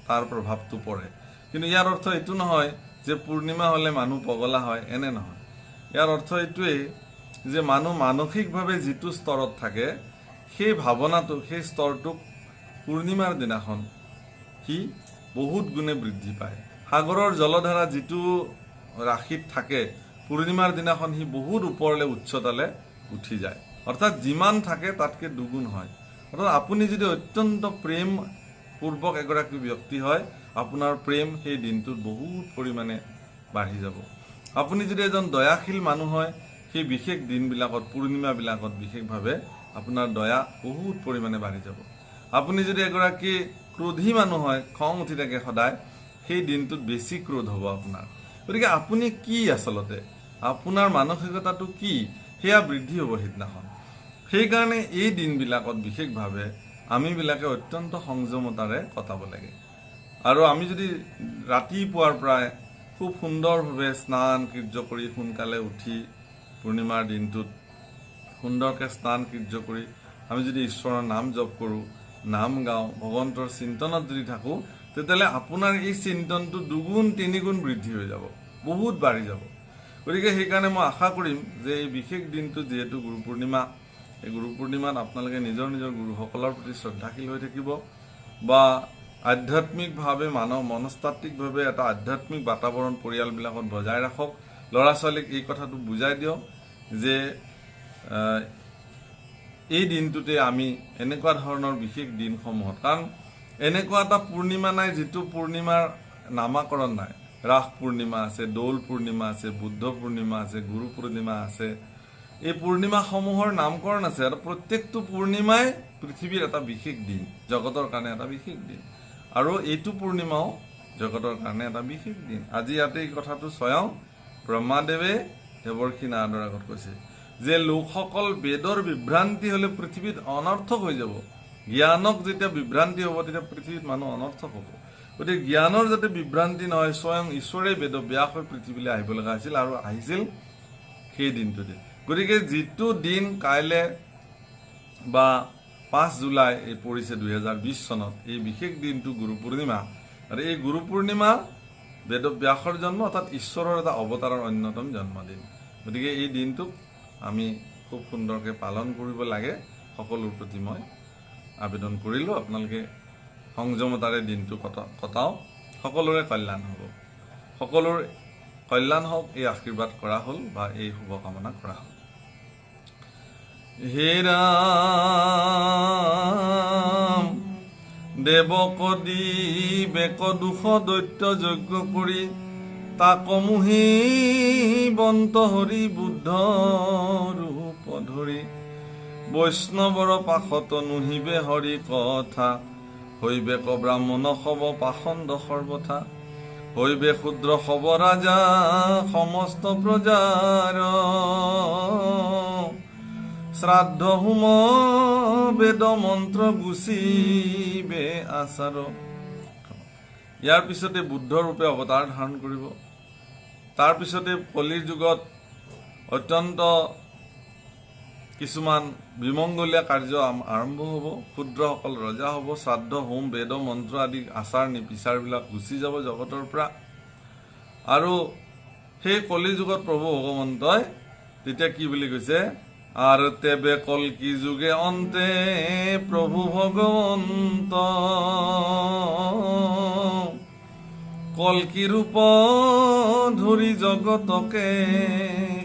তাৰ প্ৰভাৱটো পৰে। কিন্তু ইয়াৰ অৰ্থ এইটো নহয় যে পূৰ্ণিমা হ'লে মানুহ পগলা হয়, এনে নহয়। ইয়াৰ অৰ্থ এইটোৱেই যে মানুহ মানসিকভাৱে যিটো স্তৰত থাকে, সেই ভাৱনাটো, সেই স্তৰটোক পূৰ্ণিমাৰ দিনাখন সি বহুত গুণে বৃদ্ধি পায়। সাগৰৰ জলধাৰা যিটো ৰাশিত থাকে, পূৰ্ণিমাৰ দিনাখন সি বহুত ওপৰলৈ উচ্চতালৈ উঠি যায়। অৰ্থাৎ যিমান থাকে তাতকৈ দুগুণ হয়। অৰ্থাৎ আপুনি যদি অত্যন্ত প্ৰেমপূৰ্বক এগৰাকী ব্যক্তি হয়, আপোনাৰ প্ৰেম সেই দিনটোত বহুত পৰিমাণে বাঢ়ি যাব। আপুনি যদি এজন দয়াশীল মানুহ হয়, সেই বিশেষ দিনবিলাকত, পূৰ্ণিমাবিলাকত বিশেষভাৱে আপোনাৰ দয়া বহুত পৰিমাণে বাঢ়ি যাব। আপুনি যদি এগৰাকী ক্ৰোধী মানুহ হয়, খং উঠি থাকে সদায়, সেই দিনটোত বেছি ক্ৰোধ হ'ব আপোনাৰ। গতিকে আপুনি কি আচলতে, আপোনাৰ মানসিকতাটো কি, সেয়া বৃদ্ধি হ'ব সেইদিনাখন। সেইকাৰণে এই দিনবিলাকত বিশেষভাৱে আমিবিলাকে অত্যন্ত সংযমতাৰে কটাব লাগে। আৰু আমি যদি ৰাতিপুৱাৰ পৰাই খুব সুন্দৰভাৱে স্নান কীৰ্য কৰি সোনকালে উঠি পূৰ্ণিমাৰ দিনটোত সুন্দৰকৈ স্নান কীৰ্য কৰি আমি যদি ঈশ্বৰৰ নাম জপ কৰোঁ, নাম গাওঁ, ভগৱন্তৰ চিন্তনত যদি থাকোঁ, তেতিয়াহ'লে আপোনাৰ এই চিন্তনটো দুগুণ তিনিগুণ বৃদ্ধি হৈ যাব, বহুত বাঢ়ি যাব। গতিকে সেইকাৰণে মই আশা কৰিম যে এই বিশেষ দিনটো যিহেতু গুৰু পূৰ্ণিমা, এই গুৰু পূৰ্ণিমাত আপোনালোকে নিজৰ নিজৰ গুৰুসকলৰ প্ৰতি শ্ৰদ্ধাশীল হৈ থাকিব, বা আধ্যাত্মিকভাৱে মনস্তাত্ত্বিকভাৱে এটা আধ্যাত্মিক বাতাবৰণ পৰিয়ালবিলাকত বজাই ৰাখক। ল'ৰা ছোৱালীক এই কথাটো বুজাই দিয়ক যে এই দিনটোতে আমি এনেকুৱা ধৰণৰ বিশেষ দিনসমূহত, কাৰণ এনেকুৱা এটা পূৰ্ণিমা নাই যিটো পূৰ্ণিমাৰ নামাকৰণ নাই। ৰাস পূৰ্ণিমা আছে, দৌল পূৰ্ণিমা আছে, বুদ্ধ পূৰ্ণিমা আছে, গুৰু পূৰ্ণিমা আছে, এই পূৰ্ণিমাসমূহৰ নামকৰণ আছে আৰু প্ৰত্যেকটো পূৰ্ণিমাই পৃথিৱীৰ এটা বিশেষ দিন, জগতৰ কাৰণে এটা বিশেষ দিন, আৰু এইটো পূৰ্ণিমাও জগতৰ কাৰণে এটা বিশেষ দিন। আজি ইয়াতে এই কথাটো স্বয়ং ব্ৰহ্মাদেৱে দেৱৰ্ষি নাৰদৰ আগত কৈছে যে লোকসকল বেদৰ বিভ্ৰান্তি হলে পৃথিৱীত অনৰ্থক হৈ যাব। জ্ঞানক যেতিয়া বিভ্ৰান্তি হ'ব তেতিয়া পৃথিৱীত মানুহ অনৰ্থক হ'ব। গতিকে জ্ঞানৰ যাতে বিভ্ৰান্তি নহয়, স্বয়ং ঈশ্বৰে বেদব্যাস হৈ পৃথিৱীলৈ আহিব লগা হৈছিল আৰু আহিছিল সেই দিনটোতে। গতিকে যিটো দিন কাইলৈ বা 5 জুলাই এই পৰিছে 2020 চনত, এই বিশেষ দিনটো গুৰু পূৰ্ণিমা, আৰু এই গুৰু পূৰ্ণিমা বেদব্যাসৰ জন্ম অৰ্থাৎ ঈশ্বৰৰ এটা অৱতাৰৰ অন্যতম জন্মদিন। গতিকে এই দিনটোক আমি খুব সুন্দৰকৈ পালন কৰিব লাগে। সকলোৰ প্ৰতি মই আবেদন কৰিলোঁ, আপোনালোকে সংযমতাৰে দিনটো কটাওক, সকলোৰে কল্যাণ হ'ব, সকলোৰে কল্যাণ হওক, এই আশীৰ্বাদ কৰা হ'ল বা এই শুভকামনা কৰা হ'ল। হে ৰাম দেৱক দিবেক দুখ দৈত্য যজ্ঞ কৰি, তাক মোহি বন্ত হৰি বুদ্ধ ৰূপ ধৰি, বৈষ্ণৱৰ পাশত নুহিবে হৰি কথা, হৈবেক ব্ৰাহ্মণ হব পাখণ্ড সৰ্বথা, হৈবে ক্ষুদ্ৰ হব ৰাজা সমস্ত প্ৰজাৰ, শ্ৰাদ্ধ হোম বেদ মন্ত্ৰ গুচিবে আচাৰ। ইয়াৰ পিছতে বুদ্ধ ৰূপে অৱতাৰ ধাৰণ কৰিব। তাৰ পিছতে কলিৰ যুগত অত্যন্ত কিছুমান বিমংগলীয়া কাৰ্য আৰম্ভ হ'ব, ক্ষুদ্ৰসকল ৰজা হ'ব, শ্ৰাদ্ধ হোম বেদ মন্ত্ৰ আদি আচাৰ নিবিচাৰবিলাক গুচি যাব জগতৰ পৰা। আৰু সেই কলি যুগত প্ৰভু ভগৱন্তই তেতিয়া কি বুলি কৈছে, আৰু তেবে কল্কি যুগে অন্তে প্ৰভু ভগৱন্ত, কল্কি ৰূপ ধৰি জগতকে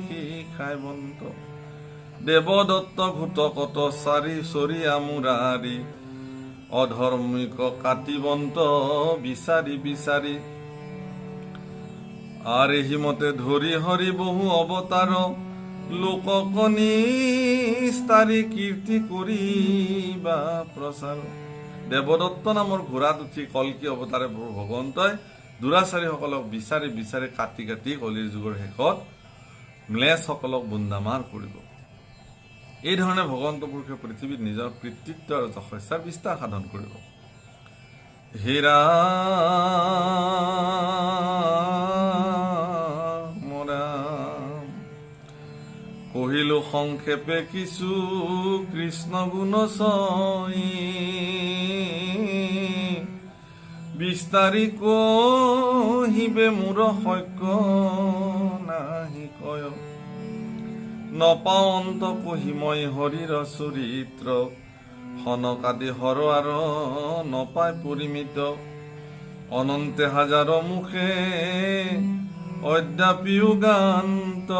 শিখাই বন্ত, দেৱদত্ত ঘূতকত চাৰি চৰিয়া মুৰাৰী, অধৰ্মিক কাটিবন্ত বিচাৰি বিচাৰি, আৰ হিমতে ধৰি হৰি বহু অৱতাৰ, লোকক নিস্তাৰি কীৰ্তি কৰিবা প্ৰচাৰ। দেৱদত্ত নামৰ ঘোঁৰাত উঠি কল্কি অৱতাৰে ভগৱন্তই দুৰাচাৰীসকলক বিচাৰি বিচাৰি কাটি কাটি কলিৰ যুগৰ শেষত ম্লেচ্ছসকলক বুন্দামাৰ কৰিব। এই ধৰণে ভগৱন্ত পুৰুষে পৃথিৱীত নিজৰ কৃতিত্ব আৰু যশস্যাৰ বিস্তাৰ সাধন কৰিব। হে ৰাম ৰাম কহিলো সংক্ষেপে কিছু কৃষ্ণ গুণ চই, বিস্তাৰি কহিবে মোৰ সক্য নাহি কয়, নপাওঁ অন্ত কহি মই হৰিৰ চৰিত্ৰ, সনকাদি হৰ আৰ নপায় পৰিমিত, অনন্তে হাজাৰ মুখে অদ্যাপিও গান্ত,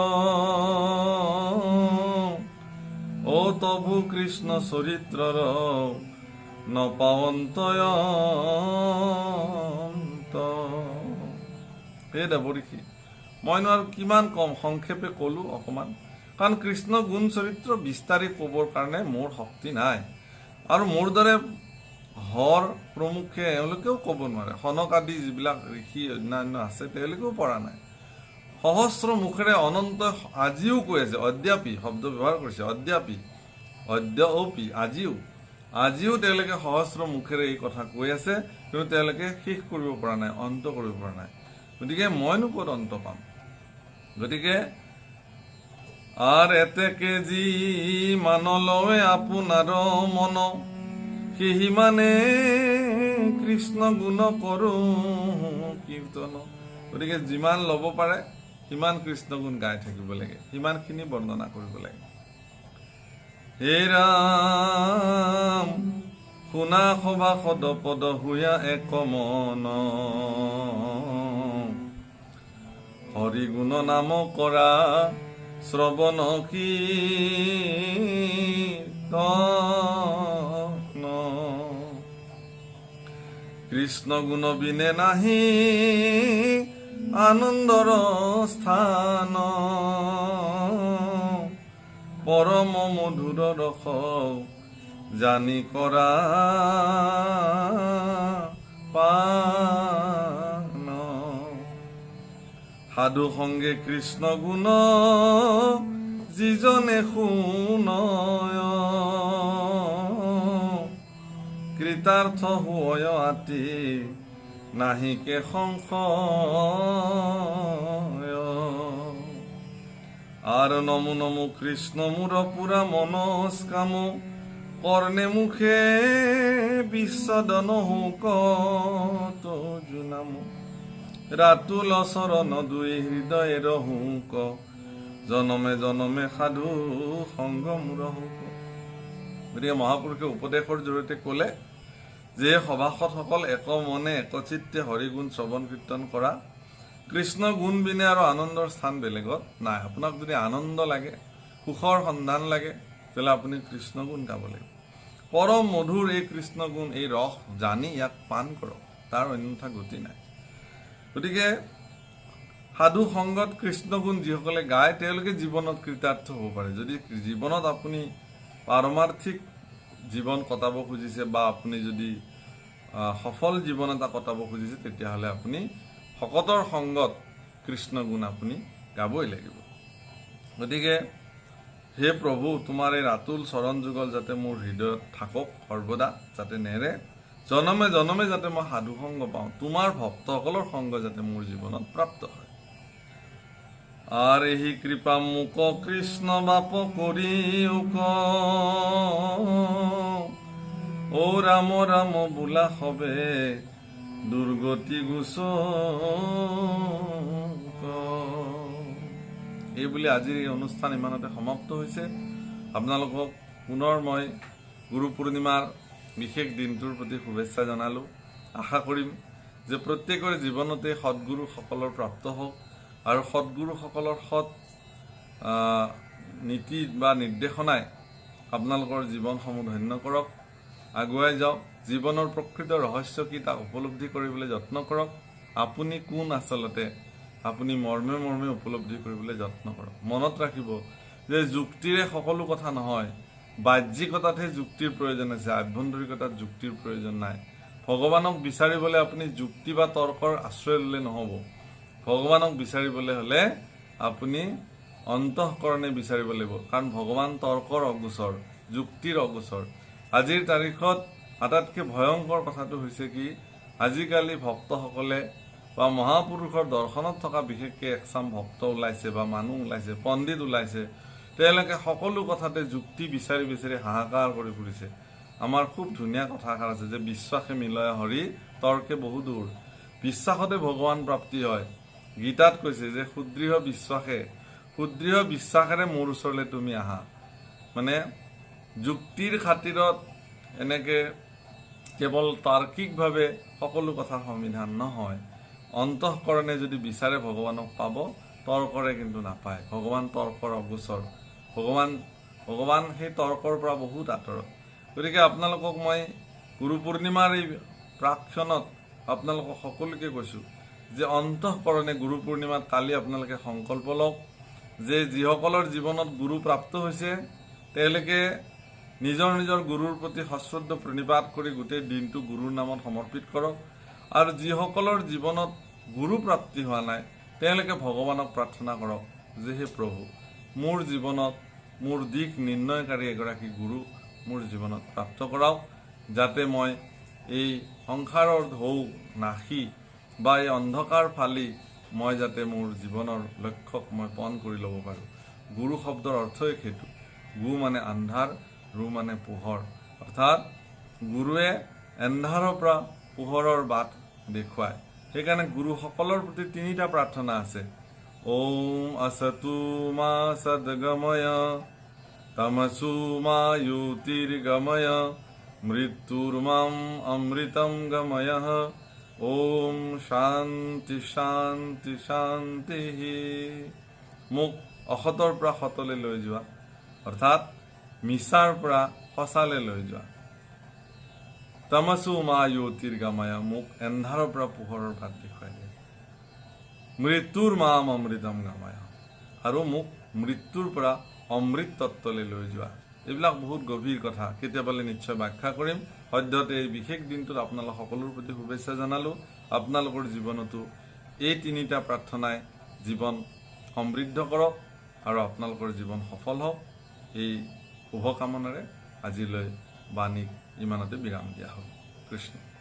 ও তবু কৃষ্ণ চৰিত্ৰৰ নপাৱন্তয়ন্ত। হে দেৱঋষি, মইনো আৰু কিমান কম, সংক্ষেপে কলো অকমান, কাৰণ কৃষ্ণ গুণ চৰিত্ৰ বিস্তাৰি ক'বৰ কাৰণে মোৰ শক্তি নাই, আৰু মোৰ দৰে হৰ প্ৰমুখে এওঁলোকেও ক'ব নোৱাৰে, সনক আদি যিবিলাক ঋষি অন্যান্য আছে তেওঁলোকেও পৰা নাই। সহস্ৰ মুখেৰে অনন্ত আজিও কৈ আছে, অদ্যাপি শব্দ ব্যৱহাৰ কৰিছে, অদ্যাপি অদ্যপি আজিও তেওঁলোকে সহস্ৰ মুখেৰে এই কথা কৈ আছে, কিন্তু তেওঁলোকে শেষ কৰিব পৰা নাই, অন্ত কৰিব পৰা নাই। গতিকে মইনো ক'ত অন্ত পাম। গতিকে আৰ এতেকে যি মান লৱে আপোনাৰ মন, সেহি মানে কৃষ্ণ গুণ কৰো কীৰ্তন। গতিকে যিমান ল'ব পাৰে সিমান কৃষ্ণ গুণ গাই থাকিব লাগে, সিমানখিনি বৰ্ণনা কৰিব লাগে। হে ৰাম শুনা সভা সদ পদ হুয়া এক মন, হৰি গুণ নাম কৰা শ্ৰৱণ কীৰ্তন, কৃষ্ণ গুণ বিনে নাহি আনন্দৰ স্থান, পৰম মধুৰ ৰস জানি কৰা পান সাধু সংগে কৃষ্ণ গুণ যিজনে শুনয় কৃতাৰ্থ হয় আতি নাহিকে সংশয় আর নমো নমো কৃষ্ণ মূর পুরা মনস্কাম কর্ণে মুখে বিশ্বদন হুক জুনাম রাতুল চরণ দুই হৃদয়ের হুক জনমে জনমে সাধু সংগ মূৰ হুক। গতিকে মহাপুৰুষে উপদেশৰ জৰিয়তে ক'লে যে সভাসদসকল এক মনে একচিত্তে হৰিগুণ শ্ৰৱণ কীৰ্তন কৰা, কৃষ্ণ গুণ বিনে আৰু আনন্দৰ স্থান বেলেগত নাই। আপোনাক যদি আনন্দ লাগে, সুখৰ সন্ধান লাগে, তেতিয়াহ'লে আপুনি কৃষ্ণ গুণ গাব লাগিব। পৰম মধুৰ এই কৃষ্ণ গুণ, এই ৰস জানি ইয়াক পান কৰক, তাৰ অন্যথা গতি নাই। গতিকে সাধু সংগত কৃষ্ণ গুণ যিসকলে গায় তেওঁলোকে জীৱনত কৃতাৰ্থ হ'ব পাৰে। যদি জীৱনত আপুনি পাৰমাৰ্থিক জীৱন কটাব খুজিছে বা আপুনি যদি সফল জীৱন এটা কটাব খুজিছে, তেতিয়াহ'লে আপুনি ভকতৰ সংগত কৃষ্ণ গুণ আপুনি গাবই লাগিব। গতিকে হে প্ৰভু, তোমাৰ এই ৰাতুল চৰণ যুগল যাতে মোৰ হৃদয়ত থাকক সৰ্বদা, যাতে নেৰে, জনমে জনমে যাতে মই সাধু সংগ পাওঁ, তোমাৰ ভক্তসকলৰ সংগ যাতে মোৰ জীৱনত প্ৰাপ্ত হয়। আৰ এই কৃপা মুক কৃষ্ণ বাপ কৰি ও ৰাম ৰাম বোলা হবে দুৰ্গতি গুচ এই বুলি আজিৰ এই অনুষ্ঠান ইমানতে সমাপ্ত হৈছে। আপোনালোকক পুনৰ মই গুৰু পূৰ্ণিমাৰ বিশেষ দিনটোৰ প্ৰতি শুভেচ্ছা জনালোঁ। আশা কৰিম যে প্ৰত্যেকৰে জীৱনতে সৎগুৰুসকলৰ প্ৰাপ্ত হওক আৰু সৎগুৰুসকলৰ সৎ নীতি বা নিৰ্দেশনাই আপোনালোকৰ জীৱনসমূহ ধন্য কৰক, আগুৱাই যাওক। জীৱনৰ প্ৰকৃত ৰহস্য কি তাক উপলব্ধি কৰিবলৈ যত্ন কৰক। আপুনি কোন আচলতে আপুনি মৰ্মে মৰ্মে উপলব্ধি কৰিবলৈ যত্ন কৰক। মনত ৰাখিব যে যুক্তিৰে সকলো কথা নহয়, বাহ্যিকতাতহে যুক্তিৰ প্ৰয়োজন আছে, আভ্যন্তৰিকতাত যুক্তিৰ প্ৰয়োজন নাই। ভগৱানক বিচাৰিবলৈ আপুনি যুক্তি বা তৰ্কৰ আশ্ৰয় ল'লে নহ'ব। ভগৱানক বিচাৰিবলৈ হ'লে আপুনি অন্তঃকৰণে বিচাৰিব লাগিব, কাৰণ ভগৱান তৰ্কৰ অগোচৰ, যুক্তিৰ অগোচৰ। আজিৰ তাৰিখত আটাইতকৈ ভয়ংকৰ কথাটো হৈছে কি, আজিকালি ভক্তসকলে বা মহাপুৰুষৰ দৰ্শনত থকা বিশেষকৈ একচাম ভক্ত ওলাইছে বা মানুহ ওলাইছে, পণ্ডিত ওলাইছে, তেওঁলোকে সকলো কথাতে যুক্তি বিচাৰি বিচাৰি হাহাকাৰ কৰি ফুৰিছে। আমাৰ খুব ধুনীয়া কথাষাৰ আছে যে বিশ্বাসে মিলয় হৰি তৰ্কে বহু দূৰ। বিশ্বাসতে ভগৱান প্ৰাপ্তি হয়। গীতাত কৈছে যে সুদৃঢ় বিশ্বাসেৰে মোৰ ওচৰলৈ তুমি আহা। মানে যুক্তিৰ খাতিৰত এনেকৈ কেৱল তাৰ্কিকভাৱে সকলো কথাৰ সমিধান নহয়। অন্তঃকৰণে যদি বিচাৰে ভগৱানক পাব, তৰ্কৰে কিন্তু নাপায়। ভগৱান তৰ্কৰ অগোচৰ, ভগৱান সেই তৰ্কৰ পৰা বহুত আঁতৰত। গতিকে আপোনালোকক মই গুৰু পূৰ্ণিমাৰ এই প্ৰাক্ষণত আপোনালোকক সকলোকে কৈছোঁ যে অন্তঃকৰণে গুৰু পূৰ্ণিমাত কালি আপোনালোকে সংকল্প লওক যে যিসকলৰ জীৱনত গুৰু প্ৰাপ্ত হৈছে তেওঁলোকে নিজৰ নিজৰ গুৰুৰ প্ৰতি সশ্ৰদ্ধ প্ৰণিপাত কৰি গোটেই দিনটো গুৰুৰ নামত সমৰ্পিত কৰক। আৰু যিসকলৰ জীৱনত গুৰু প্ৰাপ্তি হোৱা নাই তেওঁলোকে ভগৱানক প্ৰাৰ্থনা কৰক যে হে প্ৰভু, মোৰ জীৱনত মোৰ দিশ নিৰ্ণয়কাৰী এগৰাকী গুৰু মোৰ জীৱনত প্ৰাপ্ত কৰাওক, যাতে মই এই সংসাৰৰ ঢৌ নাশি বা এই অন্ধকাৰ ফালি মই যাতে মোৰ জীৱনৰ লক্ষ্যক মই পণ কৰি ল'ব পাৰোঁ। গুৰু শব্দৰ অৰ্থই সেইটো। গু মানে আন্ধাৰ, ৰু মানে পোহৰ, অৰ্থাৎ গুৰুৱে এন্ধাৰৰ পৰা পোহৰৰ বাট দেখুৱায়। সেইকাৰণে গুৰুসকলৰ প্ৰতি তিনিটা প্ৰাৰ্থনা আছে। ওম আসতু মা সদ্গময় তমসু মা জ্যোতিৰ্গময় মৃত্যুৰ্মাম অমৃতম গময় ওম শান্তি শান্তি শান্তি। মোক অসতৰ পৰা সতলৈ লৈ যোৱা, অৰ্থাৎ মিছাৰ পৰা সঁচালৈ লৈ যোৱা। তমসু মা জ্যোতিৰ্গময়, মোক এন্ধাৰৰ পৰা পোহৰৰ বাট দেখুৱাই দিয়া। মৃত্যুৰ মাম অমৃতম গময়, আৰু মোক মৃত্যুৰ পৰা অমৃত তত্ত্বলৈ লৈ যোৱা। এইবিলাক বহুত গভীৰ কথা, কেতিয়াবালে নিশ্চয় ব্যাখ্যা কৰিম। সদ্যহতে এই বিশেষ দিনটোত আপোনালোক সকলোৰ প্ৰতি শুভেচ্ছা জনালোঁ। আপোনালোকৰ জীৱনতো এই তিনিটা প্ৰাৰ্থনাই জীৱন সমৃদ্ধ কৰক আৰু আপোনালোকৰ জীৱন সফল হওক। এই শুভকামনাৰে আজিলৈ বাণীক ইমানতে বিৰাম দিয়া হ'ল। কৃষ্ণ।